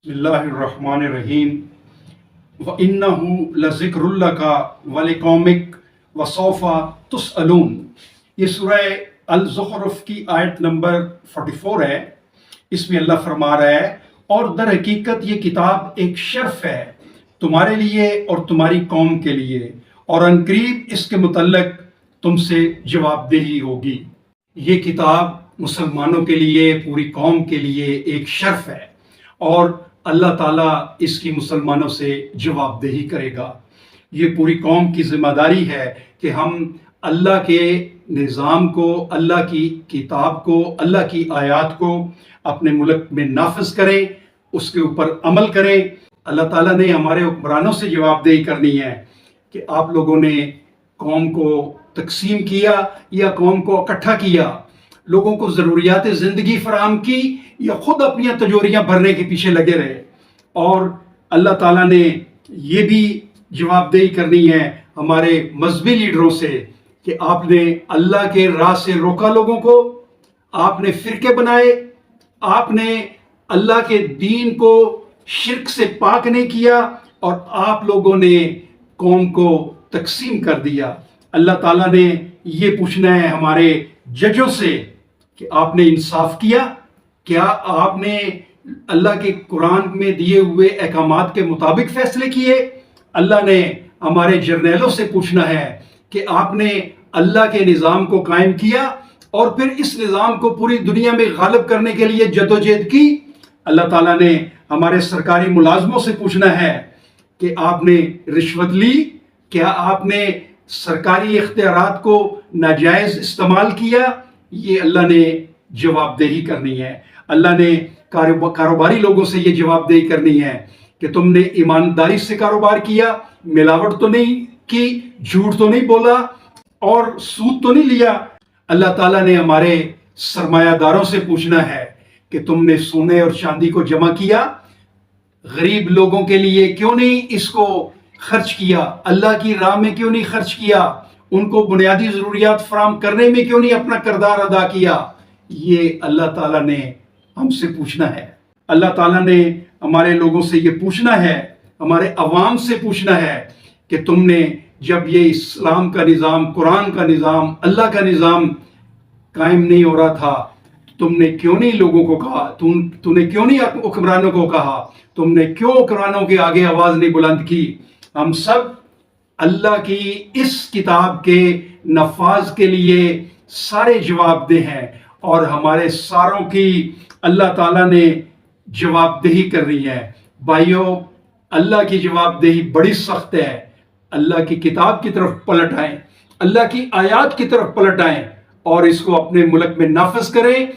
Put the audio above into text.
बिस्मिल्लाहिर्रहमानिर्रहीम व इन्नहु लज़िक्रुल लका व लिक़ौमिक व सौफ़ा तुसअलून। ये सूरह अल-ज़ुख़रुफ़ की आयत नंबर 44 है। इसमें अल्लाह फरमा रहा है, और दर हकीकत ये किताब एक शर्फ है तुम्हारे लिए और तुम्हारी कौम के लिए, और अनकरीब इसके मुतल्लक तुमसे जवाबदेही होगी। ये किताब मुसलमानों के लिए, पूरी कौम के लिए एक शर्फ है, और अल्लाह ताला इसकी मुसलमानों से जवाबदेही करेगा। ये पूरी कौम की ज़िम्मेदारी है कि हम अल्लाह के निज़ाम को, अल्लाह की किताब को, अल्लाह की आयत को अपने मुल्क में नाफिज करें, उसके ऊपर अमल करें। अल्लाह ताला ने हमारे हुक्मरानों से जवाबदेही करनी है कि आप लोगों ने कौम को तकसीम किया या कौम को इकट्ठा किया, लोगों को ज़रूरियात ज़िंदगी फराहम की, या ख़ुद अपनी तजोरियाँ भरने के पीछे लगे रहे। और अल्लाह ताला ने ये भी जवाबदेही करनी है हमारे मजहबी लीडरों से कि आपने अल्लाह के राह से रोका लोगों को, आपने फ़िरके बनाए, आपने अल्लाह के दीन को शिर्क से पाक नहीं किया, और आप लोगों ने कौम को तकसीम कर दिया। अल्लाह ताला ने ये पूछना है हमारे जजों से कि आपने इंसाफ किया? क्या आपने अल्लाह के कुरान में दिए हुए अहकामात के मुताबिक फैसले किए? अल्लाह ने हमारे जर्नैलों से पूछना है कि आपने अल्लाह के निज़ाम को कायम किया और फिर इस निज़ाम को पूरी दुनिया में गालिब करने के लिए जदोजहद की? अल्लाह ताला ने हमारे सरकारी मुलाजमों से पूछना है कि आपने रिश्वत ली? क्या आपने सरकारी इख्तियारात को नाजायज़ इस्तेमाल किया? ये अल्लाह ने जवाबदेही करनी है। अल्लाह ने कारोबारी लोगों से ये जवाबदेही करनी है कि तुमने ईमानदारी से कारोबार किया, मिलावट तो नहीं की, झूठ तो नहीं बोला, और सूद तो नहीं लिया। अल्लाह ताला ने हमारे सरमायादारों से पूछना है कि तुमने सोने और चांदी को जमा किया, गरीब लोगों के लिए क्यों नहीं इसको खर्च किया, अल्लाह की राह में क्यों नहीं खर्च किया, उनको बुनियादी ज़रूरियात फराहम करने में क्यों नहीं अपना किरदार अदा किया? ये अल्लाह ताला ने हमसे पूछना है। अल्लाह ताला ने हमारे लोगों से ये पूछना है, हमारे अवाम से पूछना है कि तुमने जब ये इस्लाम का निज़ाम, कुरान का निज़ाम, अल्लाह का निज़ाम कायम नहीं हो रहा था, तुमने क्यों नहीं लोगों को कहा, तूने क्यों नहीं हुक्मरानों को कहा, तुमने क्यों हुक्मरानों के आगे आवाज़ नहीं बुलंद की? हम सब अल्लाह की इस किताब के नफाज के लिए सारे जवाबदेह हैं, और हमारे सारों की अल्लाह ताला ने जवाबदेही करनी है। भाइयों, अल्लाह की जवाबदेही बड़ी सख्त है। अल्लाह की किताब की तरफ पलट आएं, अल्लाह की आयत की तरफ पलट आएं, और इसको अपने मुल्क में नाफिज करें।